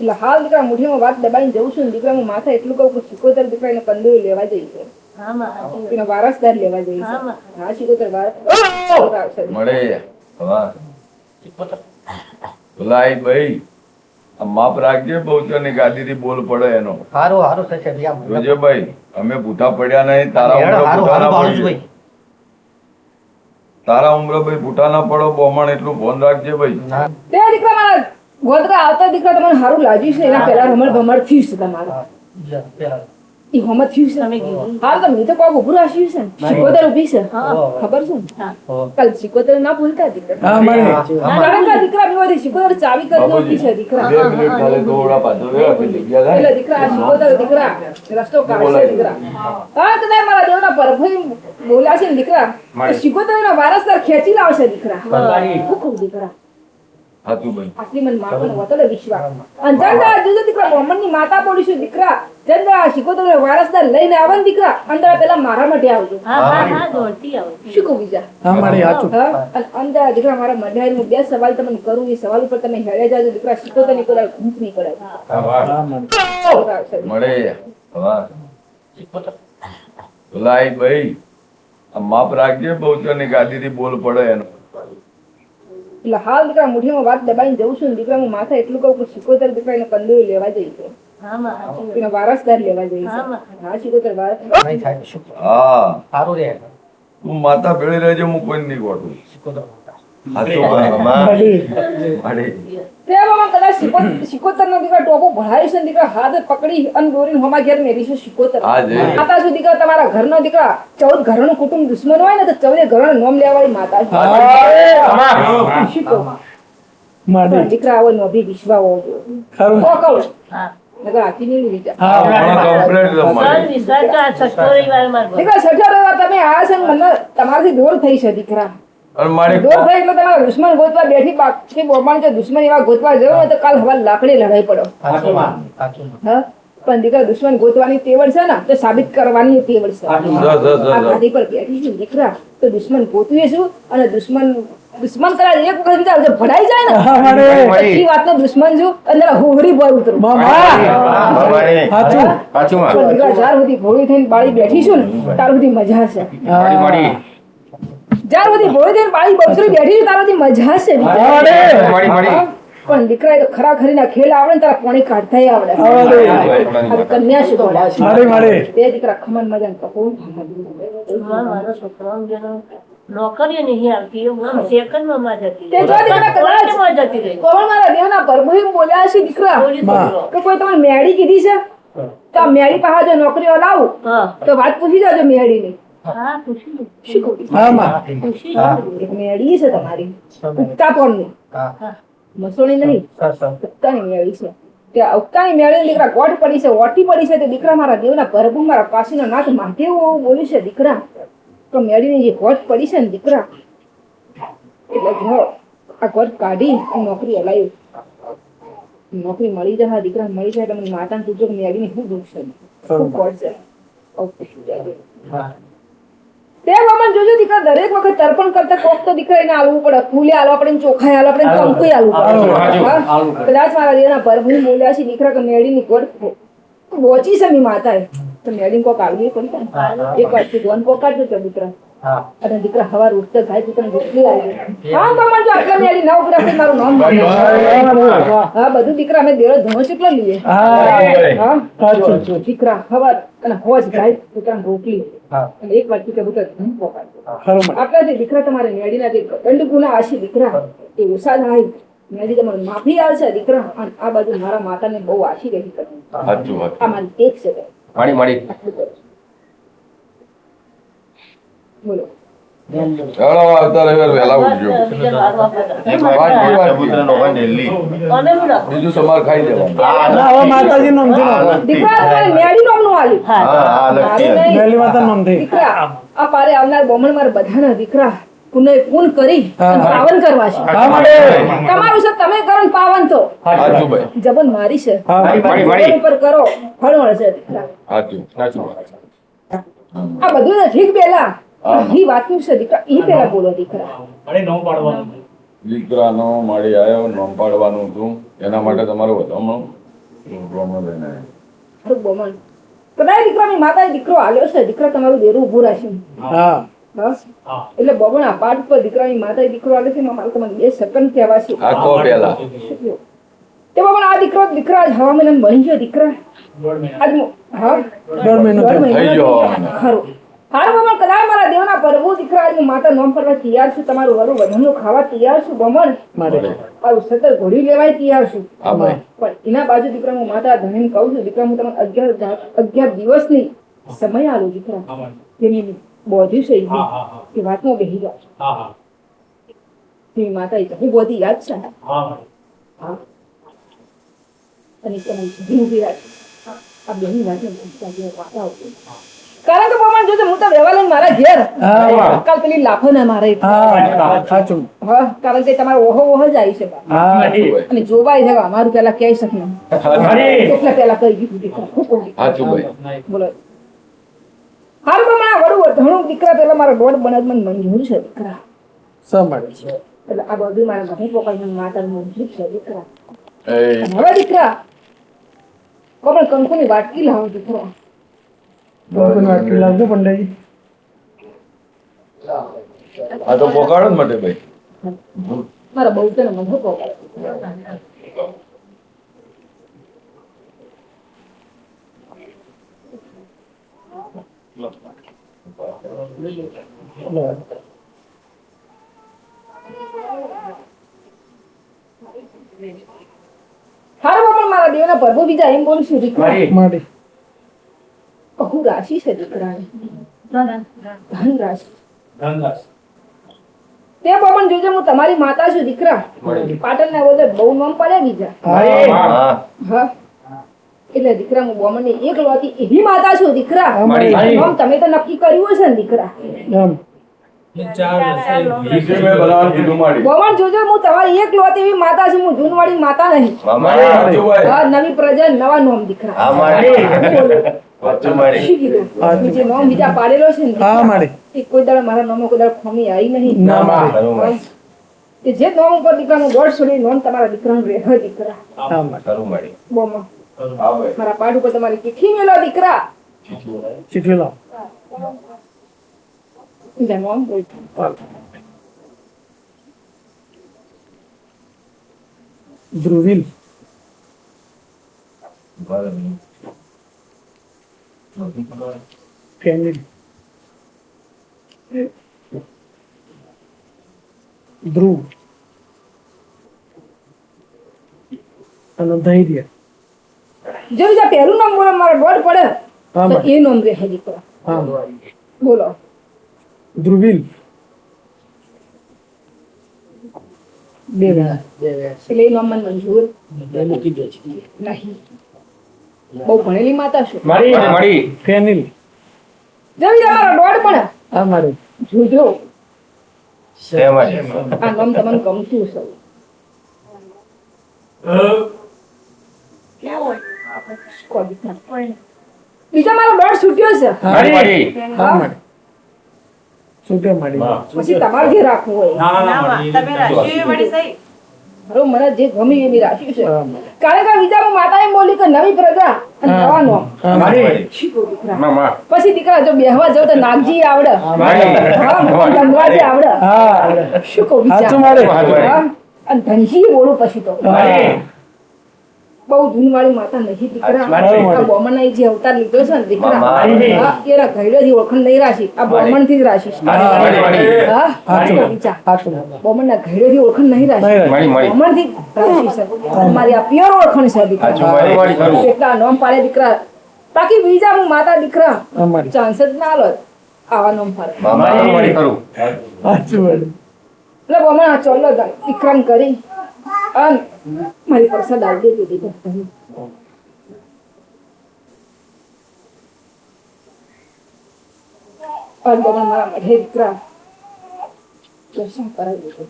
એટલે હાલ દીકરા મુઠીમાં વાત દબાઈને જઉં છું ને દીકરા હું માથા એટલું કહું કે સિકોતર દીકરાને કંદોઈ લેવા જઈ છે એનો વારસદાર લેવા જઈ છે હા સિકોતર વારસ મળે વાહ ભલાઈ ભાઈ આ માપ રાખજે બહુચરની ગાદીથી બોલ પડે એનો હારું હારું થશે ભૈયા જોજે ભાઈ અમે ભૂઠા પડ્યા નહીં તારા ઉમરે ભૂઠા ના પડીએ તારા ઉમરે ભાઈ ભૂઠા ના પડો બોમણ એટલું ફોન રાખજે ભાઈ તે દીકરા મારા ગોદરા આવતા દીકરા તમને સારું લાગ્યું છે એના પહેલા રમણ ભમણ થયું છે તમારું ઈ હોમત થયું છે હાલ તો મેં તો કોક ઉભું રાખ્યું છે સિકોતર ઉભી છે ખબર છે ને કાલ સિકોતર ના ભૂલતા દીકરા કારણ કે દીકરા બીવાથી સિકોતર ચાવી કરીને ઉભી છે દીકરા બે મિનિટ ખાલી દોડા પાછો રહ્યો કે જગ્યા થાય એટલે દીકરા સિકોતર દીકરા રસ્તો કાઢશે દીકરા હા તો મારા દેવના પરભઈ બોલ્યા છે ને દીકરા સિકોતર ના વારસદાર ખેંચી લાવશે દીકરા ખૂબ દીકરા હાચું ભાઈ આટલી મને માતાનો વતલે વિશ્વાસ અંજંદા જોજો દીકરા બ્રાહ્મણની માતા બોલીશું દીકરા ચંદ્રા સિકોતર વારસદાર લઈને આવે ને દીકરા અંદર પેલા મારા માટે આવજો શું કહું બીજા અંદર દીકરા મારા મઢાઈ હું બે સવાલ તમને કરું એ સવાલ ઉપર તમે હેડે જાજો દીકરા સિકોતર ની કોઈ ઘૂંટ નહીં પડાય મળે વાહ ભલાઈ ભાઈ આ માપ રાખજે બહુચરની ગાદીથી બોલ પડે એનો એટલે હાલ દીકરા મુઠીમાં વાત દબાઈને જઉં છું ને દીકરા હું માથા એટલું કહું કે સિકોતર દીકરાને કંદોઈ લેવા જઈ છે એનો વારસદાર લેવા જઈ છે હા સિકોતર વારસ હા સારું રે તું માતા ભેળી રહેજે હું કોઈ નહીં ગોઠું હાચું ભાઈ તે બાબા કદાચ સિકોતર નો દીકરા ટોપો ભરાય છે ને દીકરા હાથ પકડી અને દોરીને હોમા ઘેર મેરી છે સિકોતર માતા શું દીકરા તમારા ઘરનો દીકરા 14 ઘરનો કુટુંબ દુશ્મન હોય ને તો 14 ઘરનો નામ લેવાળી માતા છે દીકરા આવો નો ભી વિશ્વા હોવો જોઈએ ઓ કહું નકર આથી નહીં લીધા દીકરા સઠિયા તમે આ છે ને મને તમારાથી દૂર થઈ છે દીકરા દૂર થઈ એટલે તમારા દુશ્મન ગોતવા બેઠી બાકી બોમાણ જો દુશ્મન એવા ગોતવા જવો તો કાલ હવા લાકડી લડાઈ પડો હા પણ દીકરા દુશ્મન ગોતવાની તેવડ છે ને તો સાબિત કરવાની તેવડ છે આ ગાદી પર બેઠી છું દીકરા તો દુશ્મન ગોતવે છું અને દુશ્મન કરા એક વખત વિચાર ભડાઈ જાય ને એ વાતનો દુશ્મન છું અંદર હોહરી પર ઉતરું જાર સુધી ભોળી થઈને બાળી બેઠી છું ને તાર સુધી મજા છે જાર સુધી ભોળી થઈને બાળી બસરી બેઠી છું તાર સુધી મજા છે પણ દીકરા તો ખરા ખરીના ખેલ આવડે ને તારા પોણી કાઢતા આવડે કન્યા શું બે દીકરા ખમણ મજા કપૂર નોકરીઓ નહીં આવતી સેકન્ડમાં માં જતી મારા દેવના પ્રભુ બોલ્યા છે દીકરા કે કોઈ તમારે મેળી કીધી છે તો મેળી પાસે જો નોકરીઓ લાવું તો વાત પૂછી જાજો મેળીની મેળી છે તમારી ઉગતા પોળની મસોણી નહીં ઉગતાની મેળી છે ત્યાં ઉગતાની મેળી દીકરા ગોઠ પડી છે ઓટી પડી છે તે દીકરા મારા દેવના પ્રભુ મારા કાશીનો નાથ મહાદેવ બોલ્યું છે દીકરા તો મેળીની જે ગોઠ પડી છે ને દીકરા એટલે જો આ ગોઠ કાઢી નોકરી હલાવી નોકરી મળી જાય દીકરા મળી જાય એટલે મને માતાને પૂછો કે મેળીની શું દુઃખ છે શું ગોઠ છે તે બાબા જોજો દીકરા દરેક વખત તર્પણ કરતા કોક તો દીકરાને આલવું પડે ફૂલે આલવા પડે ચોખાઈ આલવા પડે કંકુઈ આલવું પડે કદાચ મારા દેવના પ્રભુ બોલ્યા છે દીકરા કે મેળીની ગોઠ બોચી છે મી માતાએ તો મેળીને કોક આવડી પડી એક વાર ભગવાન કોક કાઢજો તો દીકરા અને દીકરા હવાર ઉઠતા ગાય દીકરાને ભૂખી આવી હા બાબા જો આટલા મેળી ના ઉભરા છે મારું નામ હા બધું દીકરા અમે દેરો ધણો કેટલો લઈએ હા દીકરા હવાર અને હોજ ગાય દીકરાને રોકલી અને એક વાર દીકરા ભૂખા ધન પોકાડજો આટલાથી દીકરા તમારે મેળીના જે દંડ ગુના હશે દીકરા એ ઓછા થાય મેળી તમારે માફી આવશે દીકરા અને આ બાજુ મારા માતાને બહુ આશી રહી કરી આ મારી ટેક છે બોલો આવતા રવિવાર વહેલા ઉઠજો બીજું તમારે ખાઈ જવાનું દીકરા તમારે મેળી નામનું આલ્યું દીકરા આ પારે આવનાર બોમણ મારા બધાના દીકરા પુનઃ પૂન કરી પાવન કરવા છે તમારું છે તમે કરો ને પાવન તો જબન મારી છે ઉપર કરો ફળ મળશે દીકરા આ બધું ઠીક પેલા ઈ વાતનું છે દીકરા ઈ પેલા બોલો દીકરા દીકરાનો માળી આવ્યો નોમ પાડવાનું હતું એના માટે તમારું વધામણું બ્રાહ્મણ લઈને ખરું બમણ કદાચ દીકરાની માતાએ દીકરો આલ્યો છે દીકરા તમારું દેરું ઊભું રાખશે હા બસ એટલે બમણ આ પાઠ પર દીકરાની માતાએ દીકરો આલ્યો છે એમાં મારે તમને 2 સેકન્ડ કહેવા છે આ કહો પહેલા તે બમણ આ દીકરા જ હવા મહિનામાં બની ગયો દીકરા આજ હા 1.5 મહિનો થયો. થઈ ગયો ખરું હારું બમણ કદાચ મારા દેવના પ્રભુ દીકરા આજ માતા નોમ કરવા તૈયાર છું તમારું વરું વધનું ખાવા તૈયાર છું બમણ મારે મારું સતત ઘોડી લેવાય તૈયાર છું હા ભાઈ પણ એના બાજુ દીકરા હું માતા ધણીને કહું છું દીકરા હું તમને 11 દિવસની સમય આલું દીકરા તેની બોધ્યું છે એ વાતમાં બેસી જાઓ તેની માતા એ બોધી યાદ છે ને? હા અને તમે ઊભી રાખી આ બેની વાતને વાત આવતી કારણ કે બમણ જોજે હું તો વ્યવહાર લઈને મારા ઘેર હા. કાલ પેલી લાફો ને મારે હા સાચું હા કારણ કે તમારો ઓહો જ આવી છે બા. હા અને જોવાય છે અમારું પેલા કહી શકીએ કેટલા પેલા કહી દીધું દીકરા ખૂબ બોલી. સાચું ભાઈ બોલો હારું બમણ આ વડું ધણું દીકરા પેલા મારો દોઢ બનાવ મને મંજૂર છે દીકરા સંભાળે છે એટલે આ બધું મારા ઘરે પોકાઈ માતા મંજૂર છે દીકરા એ અને હવે દીકરા બમણ કંકુની વાટકી લાવો દીકરો બરોબર વાટકી લાવજો પંડાજી આ તો પોકાડો જ માટે ભાઈ મારા બહુ તને મને પોકાડે હારું બમણ મારા દેવના પ્રભુ બીજા એમ બોલશું દીકરા મારે બહુ રાશિ છે દીકરાની ધન રાશિ તે બમણ જોજે હું તમારી માતા છું દીકરા પાટણના વગર બહુ નામ પડે બીજા હા હા એટલે દીકરા હું બમણની એક લોતી એવી માતા છું દીકરા મારી. નામ તમે તો નક્કી કર્યું હશે ને દીકરા એમ બીજે મેં બનાવવાનું કીધું મારી બમણ જોજે હું તમારી એક લોતી એવી માતા છું હું જૂનવાળી માતા નહીં સાચું ભાઈ હા નવી પ્રજા નવા નામ દીકરા સાચું મારી શી કીધું બીજે નામ બીજા પાડેલો છે ને હા દીકરા, મારે એ કોઈ દાડો મારા નામમાં કોઈ દાડો ખોમી આવી નહીં ના મારે કે જે નામ ઉપર દીકરાનું દોઢ છોડી નામ તમારા દીકરાનું રહે દીકરા હા મારે ખરું મારી બોમાં હા ભાઈ મારા પાડ ઉપર તમારી ચીઠી મેલો દીકરા ચીઠી લાવ બીજા નામ બોલ ધ્રુવીલ ફેમિલી ધ્રુવ અને ધૈર્ય જો બીજા પહેલું નામ બોલો મારો દોઢ પડે હા તો મારે એ નામ રહે દીકરા હા બોલો ધ્રુવીલ બે વેળા એટલે એ નામ મને મંજૂર નહીં બહુ ભણેલી માતા છું ફેનિલ જો બીજા મારો દોઢ પડે હા મારે જોજો આ નામ તમને ગમતું છે કોઈ દીકરા. બીજા મારો દોઢ છૂટ્યો છે હા મારે છૂટ્યો મારી પછી તમારે જે રાખવું હોય બરોબર મને જે ગમે એની રાખ્યું છે હા કારણ કે બીજા હું માતાએ બોલી કે નવી પ્રજા અને નવા નામ હા મારે શીખો દીકરા. પછી દીકરા જો બેહવા જાવ તો નાગજી આવડે હા ગંગવાજી આવડે હા શું કહું સાચું બીજા મારે હા અને ધનજી બોલું પછી તો હા બહુ જૂનવાળી માતા નથી દીકરા બરાબર. આ બોમણના જે અવતાર લીધો છે ને દીકરા મારી. હા એના ઘરડેથી ઓળખાણ નહીં રાશી આ બોમણથી જ રાશી છે. હા સાચું બીજા સાચું બોમણના ઘરડેથી ઓળખાણ નહીં રાશી નહીં બોમણથી જ રાશી છે તમારી આ પ્યોર ઓળખાણ છે દીકરા એટલા નામ પાડે દીકરા બાકી બીજા હું માતા દીકરા અમારી ચાન્સ જ ના લો આવા નામ પાડે સાચું મારે એટલે બોમણ આ ચોલ્લો વિક્રમ કરી અને મારી પ્રસાદ આવી દીધી દીકરા અને બોમણ મારા મઢે દીકરા દર્શન કરાવી દીધું